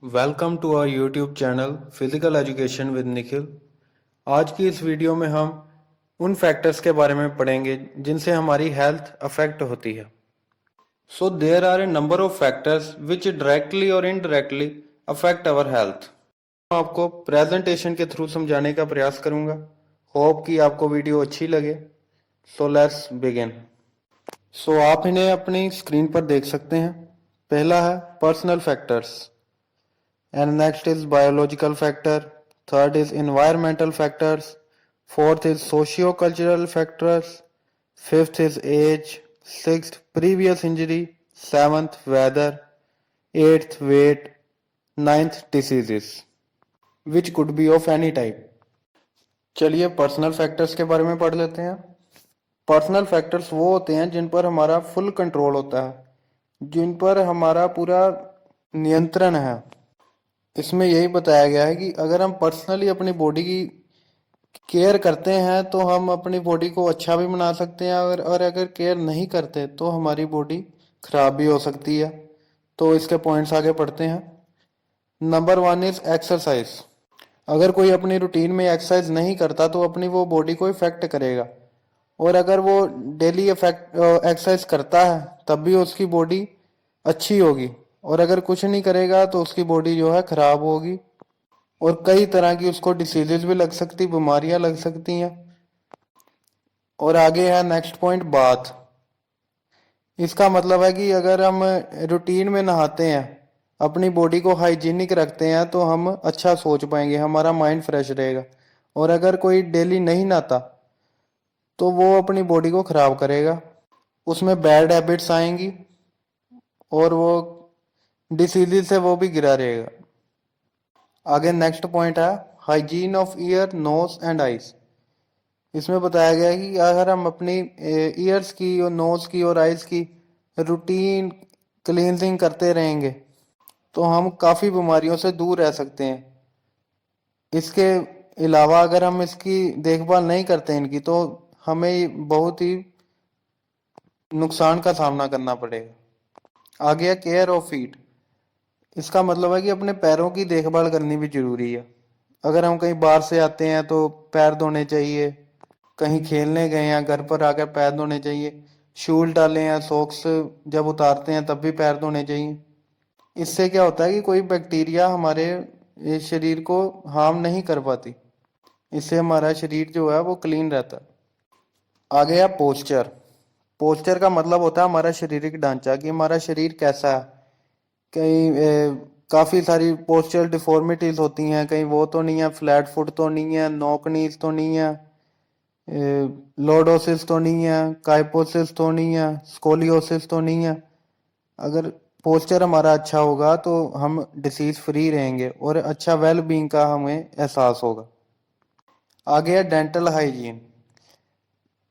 Welcome to our YouTube channel physical education with Nikhil. आज की इस वीडियो में हम उन फैक्टर्स के बारे में पढ़ेंगे जिनसे हमारी हेल्थ अफेक्ट होती है। So there are a number of factors which directly और इनडायरेक्टली अफेक्ट आवर हेल्थ। आपको प्रेजेंटेशन के थ्रू समझाने का प्रयास करूंगा। होप कि आपको वीडियो अच्छी लगे। So let's begin. सो आप इन्हें अपनी स्क्रीन पर देख सकते हैं। पहला है personal factors, and next is biological factor, third is environmental factors, fourth is socio-cultural factors, fifth is age, sixth previous injury, seventh weather, eighth weight, ninth diseases which could be of any type। चलिए personal factors के बारे में पढ़ लेते हैं। Personal factors वो होते हैं जिन पर हमारा फुल कंट्रोल होता है, जिन पर हमारा पूरा नियंत्रण है। इसमें यही बताया गया है कि अगर हम पर्सनली अपनी बॉडी की केयर करते हैं तो हम अपनी बॉडी को अच्छा भी बना सकते हैं, और अगर केयर नहीं करते तो हमारी बॉडी खराब भी हो सकती है। तो इसके पॉइंट्स आगे पढ़ते हैं। Number one is exercise. अगर कोई अपनी रूटीन में एक्सरसाइज नहीं करता तो अपनी वो बॉडी को इफेक्ट करेगा, और अगर वो डेली एक्सरसाइज करता है तब भी उसकी बॉडी अच्छी होगी, और अगर कुछ नहीं करेगा तो उसकी बॉडी जो है खराब होगी, और कई तरह की उसको डिसीजेज भी लग सकती, बीमारियां लग सकती हैं। और आगे है नेक्स्ट पॉइंट, बाथ। इसका मतलब है कि अगर हम रूटीन में नहाते हैं, अपनी बॉडी को हाइजीनिक रखते हैं, तो हम अच्छा सोच पाएंगे, हमारा माइंड फ्रेश रहेगा। और अगर कोई डेली नहीं नहाता तो वो अपनी बॉडी को खराब करेगा, उसमें बैड हैबिट्स आएंगी, और वो डिसीजेज से वो भी गिरा रहेगा। आगे नेक्स्ट पॉइंट है hygiene of ear, nose and eyes. इसमें बताया गया है कि अगर हम अपनी ईयर्स की और नोज की और आइज की रूटीन क्लींजिंग करते रहेंगे तो हम काफ़ी बीमारियों से दूर रह सकते हैं। इसके अलावा अगर हम इसकी देखभाल नहीं करते इनकी, तो हमें बहुत ही नुकसान का सामना करना पड़ेगा। आगे है केयर ऑफ फीट। इसका मतलब है कि अपने पैरों की देखभाल करनी भी जरूरी है। अगर हम कहीं बाहर से आते हैं तो पैर धोने चाहिए, कहीं खेलने गए हैं घर पर आकर पैर धोने चाहिए, शूज डाले हैं, सॉक्स जब उतारते हैं तब भी पैर धोने चाहिए। इससे क्या होता है कि कोई बैक्टीरिया हमारे शरीर को हार्म नहीं कर पाती, इससे हमारा शरीर जो है वो क्लीन रहता है। आगे है पोस्चर। पोस्चर का मतलब होता है हमारा शारीरिक ढांचा, कि हमारा शरीर कैसा है। काफ़ी सारी पोस्चरल डिफॉर्मिटीज होती हैं, कहीं वो तो नहीं है, फ्लैट फुट तो नहीं है, नॉक नीज तो नहीं है, लॉर्डोसिस तो नहीं है, काइपोसिस तो नहीं है, स्कोलियोसिस तो नहीं है। अगर पोस्चर हमारा अच्छा होगा तो हम डिसीज फ्री रहेंगे और अच्छा वेल बीइंग का हमें एहसास होगा। आगे है डेंटल हाइजीन।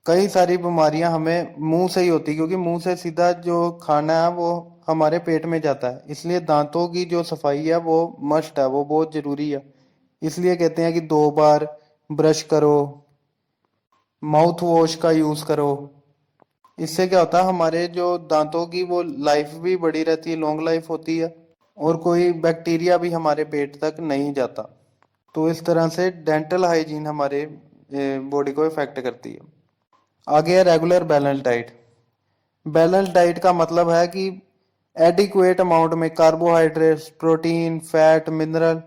कई सारी बीमारियां हमें मुंह से ही होती, क्योंकि मुंह से सीधा जो खाना है वो हमारे पेट में जाता है, इसलिए दांतों की जो सफाई है वो मस्ट है, वो बहुत जरूरी है। इसलिए कहते हैं कि 2 बार ब्रश करो, माउथ वॉश का यूज करो। इससे क्या होता है, हमारे जो दांतों की वो लाइफ भी बड़ी रहती है, लॉन्ग लाइफ होती है, और कोई बैक्टीरिया भी हमारे पेट तक नहीं जाता। तो इस तरह से डेंटल हाइजीन हमारे बॉडी को इफेक्ट करती है। आगे है regular balance diet. Balance diet का मतलब है कि एडिक्वेट अमाउंट में कार्बोहाइड्रेट्स, प्रोटीन, फैट, मिनरल,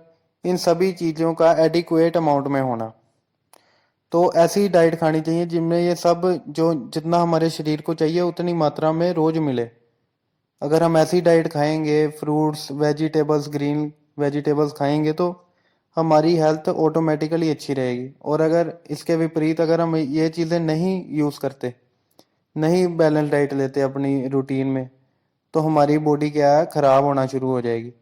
इन सभी चीज़ों का एडिक्वेट अमाउंट में होना। तो ऐसी डाइट खानी चाहिए जिनमें ये सब जो जितना हमारे शरीर को चाहिए उतनी मात्रा में रोज मिले। अगर हम ऐसी डाइट खाएंगे, फ्रूट्स, वेजिटेबल्स, ग्रीन वेजिटेबल्स खाएंगे, तो हमारी हेल्थ ऑटोमेटिकली अच्छी रहेगी। और अगर इसके विपरीत अगर हम ये चीज़ें नहीं यूज़ करते, नहीं बैलेंस डाइट लेते अपनी रूटीन में, तो हमारी बॉडी क्या है, ख़राब होना शुरू हो जाएगी।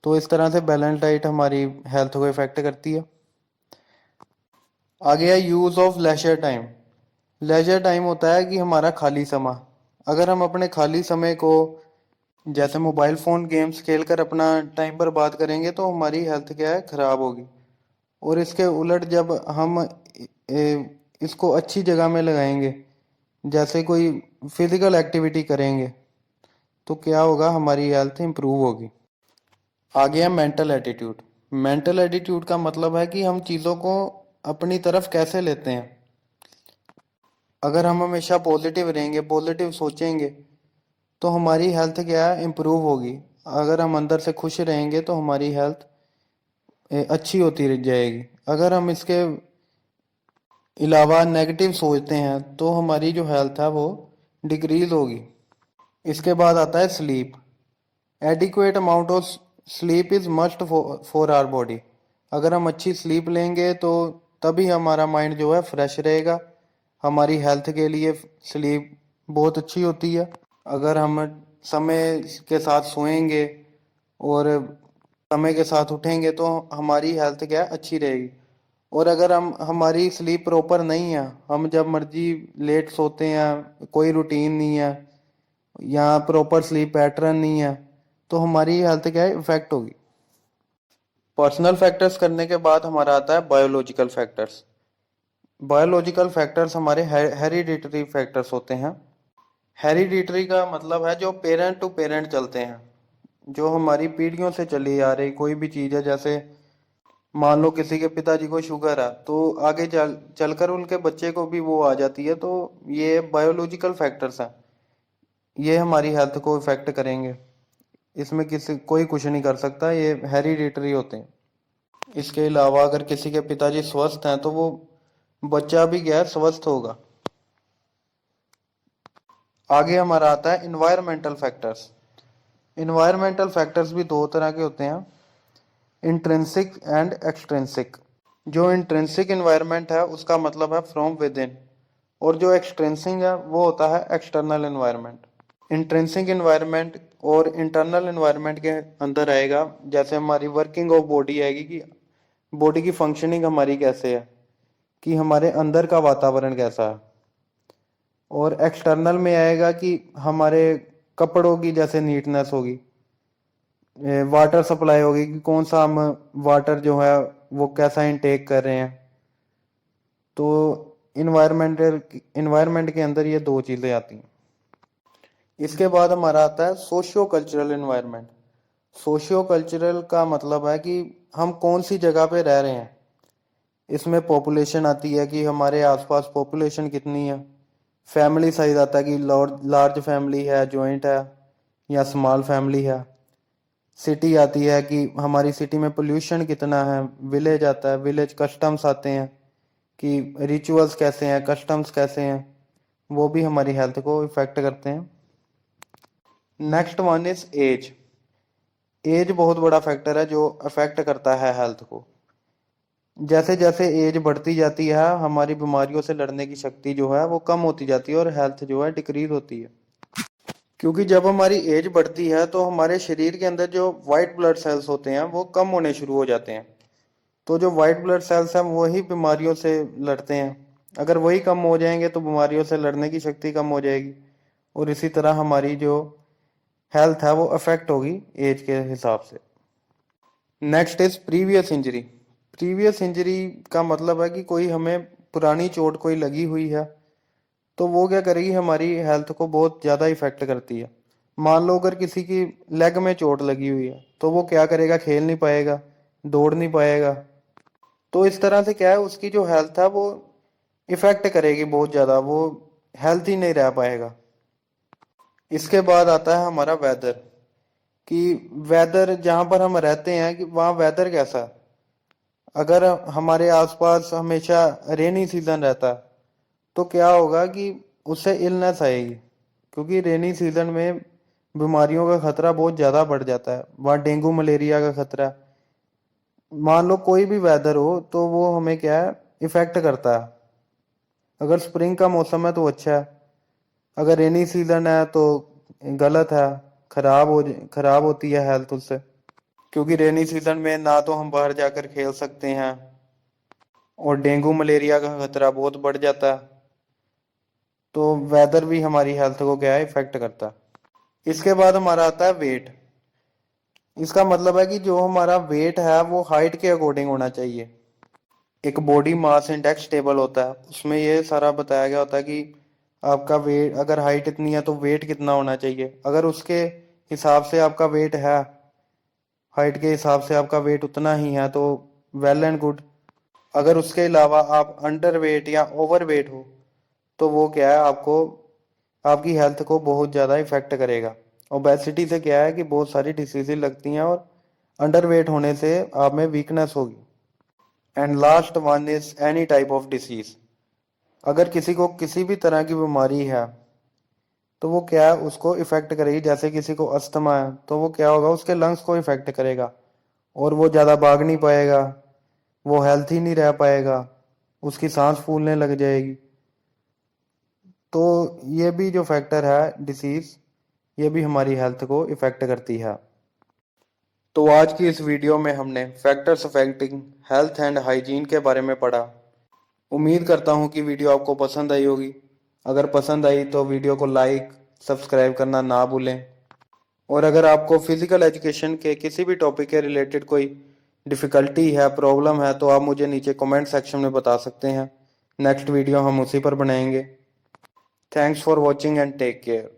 तो इस तरह से बैलेंस डाइट हमारी हेल्थ को इफेक्ट करती है। आगे है use of leisure time. Leisure time होता है कि हमारा खाली समय। अगर हम अपने खाली समय को जैसे मोबाइल फ़ोन गेम्स खेलकर अपना टाइम बर्बाद करेंगे तो हमारी हेल्थ क्या है, ख़राब होगी। और इसके उलट जब हम इसको अच्छी जगह में लगाएंगे, जैसे कोई फिजिकल एक्टिविटी करेंगे, तो क्या होगा, हमारी हेल्थ इंप्रूव होगी। आ गया मेंटल एटीट्यूड। मेंटल एटीट्यूड का मतलब है कि हम चीज़ों को अपनी तरफ कैसे लेते हैं। अगर हम हमेशा पॉजिटिव रहेंगे, पॉजिटिव सोचेंगे, तो हमारी हेल्थ क्या है, इम्प्रूव होगी। अगर हम अंदर से खुश रहेंगे तो हमारी हेल्थ अच्छी होती रह जाएगी। अगर हम इसके अलावा नेगेटिव सोचते हैं तो हमारी जो हेल्थ है वो डिक्रीज होगी। इसके बाद आता है sleep. Adequate amount of sleep is must for our body. अगर हम अच्छी स्लीप लेंगे तो तभी हमारा माइंड जो है फ्रेश रहेगा। हमारी हेल्थ के लिए स्लीप बहुत अच्छी होती है। अगर हम समय के साथ सोएंगे और समय के साथ उठेंगे तो हमारी हेल्थ क्या है, अच्छी रहेगी। और अगर हम हमारी स्लीप प्रॉपर नहीं है, हम जब मर्जी लेट सोते हैं, कोई रूटीन नहीं है या प्रॉपर स्लीप पैटर्न नहीं है, तो हमारी हेल्थ क्या है, इफेक्ट होगी। पर्सनल फैक्टर्स करने के बाद हमारा आता है बायोलॉजिकल फैक्टर्स। बायोलॉजिकल फैक्टर्स हमारे हेरिडिटरी फैक्टर्स होते हैं। हेरिडिटरी का मतलब है जो पेरेंट टू पेरेंट चलते हैं, जो हमारी पीढ़ियों से चली आ रही कोई भी चीज़ है। जैसे मान लो किसी के पिताजी को शुगर है तो आगे चलकर उनके बच्चे को भी वो आ जाती है। तो ये बायोलॉजिकल फैक्टर्स हैं, ये हमारी हेल्थ को इफेक्ट करेंगे। इसमें किसी कोई कुछ नहीं कर सकता, ये हेरिडिटरी होते हैं। इसके अलावा अगर किसी के पिताजी स्वस्थ हैं तो वो बच्चा भी क्या है, स्वस्थ होगा। आगे हमारा आता है इन्वायरमेंटल फैक्टर्स। इन्वायरमेंटल फैक्टर्स भी दो तरह के होते हैं, इंट्रिंसिक एंड एक्सट्रिंसिक। जो इंट्रिंसिक इन्वायरमेंट है उसका मतलब है फ्रॉम विद इन, और जो एक्सट्रिंसिक है वो होता है एक्सटर्नल इन्वायरमेंट। इंट्रिंसिक इन्वायरमेंट और इंटरनल इन्वायरमेंट के अंदर आएगा, जैसे हमारी वर्किंग ऑफ बॉडी आएगी कि बॉडी की फंक्शनिंग हमारी कैसे है, कि हमारे अंदर का वातावरण कैसा है। और एक्सटर्नल में आएगा कि हमारे कपड़ों की जैसे नीटनेस होगी, वाटर सप्लाई होगी कि कौन सा हम वाटर जो है वो कैसा इनटेक कर रहे हैं। तो इन्वायरमेंट के अंदर ये दो चीज़ें आती हैं। इसके बाद हमारा आता है socio cultural environment. Socio cultural का मतलब है कि हम कौन सी जगह पे रह रहे हैं। इसमें पॉपुलेशन आती है कि हमारे आसपास पॉपुलेशन कितनी है। फैमिली साइज आता है कि लार्ज फैमिली है, जॉइंट है या स्मॉल फैमिली है। सिटी आती है कि हमारी सिटी में पोल्यूशन कितना है। विलेज आता है, विलेज कस्टम्स आते हैं कि रिचुअल्स कैसे हैं, कस्टम्स कैसे हैं, वो भी हमारी हेल्थ को इफेक्ट करते हैं। Next one is age. Age बहुत बड़ा फैक्टर है जो अफेक्ट करता है हेल्थ को। जैसे जैसे एज बढ़ती जाती है हमारी बीमारियों से लड़ने की शक्ति जो है वो कम होती जाती है और हेल्थ जो है डिक्रीज होती है। क्योंकि जब हमारी एज बढ़ती है तो हमारे शरीर के अंदर जो वाइट ब्लड सेल्स होते हैं वो कम होने शुरू हो जाते हैं। तो जो वाइट ब्लड सेल्स हैं वही बीमारियों से लड़ते हैं। अगर वही कम हो जाएंगे तो बीमारियों से लड़ने की शक्ति कम हो जाएगी, और इसी तरह हमारी जो हेल्थ है वो अफेक्ट होगी एज के हिसाब से। Next is previous injury. Previous injury का मतलब है कि कोई हमें पुरानी चोट कोई लगी हुई है तो वो क्या करेगी, हमारी हेल्थ को बहुत ज़्यादा इफेक्ट करती है। मान लो अगर किसी की लेग में चोट लगी हुई है तो वो क्या करेगा, खेल नहीं पाएगा, दौड़ नहीं पाएगा। तो इस तरह से क्या है, उसकी जो हेल्थ है वो इफेक्ट करेगी बहुत ज़्यादा, वो हेल्थ ही नहीं रह पाएगा। इसके बाद आता है हमारा वेदर, कि वेदर जहाँ पर हम रहते हैं कि वहाँ वेदर कैसा है। अगर हमारे आसपास हमेशा रेनी सीजन रहता है तो क्या होगा कि उससे इलनेस आएगी, क्योंकि रेनी सीजन में बीमारियों का खतरा बहुत ज़्यादा बढ़ जाता है। वहाँ डेंगू मलेरिया का खतरा। मान लो कोई भी वेदर हो तो वो हमें क्या है, इफेक्ट करता है। अगर स्प्रिंग का मौसम है तो अच्छा है, अगर रेनी सीजन है तो गलत है, खराब होती है हेल्थ उससे। क्योंकि रेनी सीजन में ना तो हम बाहर जाकर खेल सकते हैं और डेंगू मलेरिया का खतरा बहुत बढ़ जाता है। तो वेदर भी हमारी हेल्थ को क्या है, इफेक्ट करता है। इसके बाद हमारा आता है वेट। इसका मतलब है कि जो हमारा वेट है वो हाइट के अकॉर्डिंग होना चाहिए। एक बॉडी मास इंडेक्स टेबल होता है, उसमें ये सारा बताया गया होता है कि आपका वेट, अगर हाइट इतनी है तो वेट कितना होना चाहिए। अगर उसके हिसाब से आपका वेट है हाइट के हिसाब से आपका वेट उतना ही है तो वेल एंड गुड। अगर उसके अलावा आप अंडर वेट या ओवर वेट हो तो वो क्या है, आपको आपकी हेल्थ को बहुत ज़्यादा इफेक्ट करेगा। ओबेसिटी से क्या है कि बहुत सारी डिसीजेज लगती हैं और अंडर वेट होने से आप में वीकनेस होगी। And last one is any type of disease. अगर किसी को किसी भी तरह की बीमारी है तो वो क्या है, उसको इफेक्ट करेगी। जैसे किसी को अस्थमा है तो वो क्या होगा, उसके लंग्स को इफेक्ट करेगा और वो ज़्यादा भाग नहीं पाएगा, वो हेल्थी नहीं रह पाएगा, उसकी सांस फूलने लग जाएगी। तो ये भी जो फैक्टर है डिसीज, ये भी हमारी हेल्थ को इफेक्ट करती है। तो आज की इस वीडियो में हमने factors affecting health and hygiene के बारे में पढ़ा। उम्मीद करता हूँ कि वीडियो आपको पसंद आई होगी। अगर पसंद आई तो वीडियो को लाइक सब्सक्राइब करना ना भूलें। और अगर आपको फिजिकल एजुकेशन के किसी भी टॉपिक के रिलेटेड कोई डिफ़िकल्टी है, प्रॉब्लम है, तो आप मुझे नीचे कमेंट सेक्शन में बता सकते हैं। नेक्स्ट वीडियो हम उसी पर बनाएंगे। Thanks for watching and take care.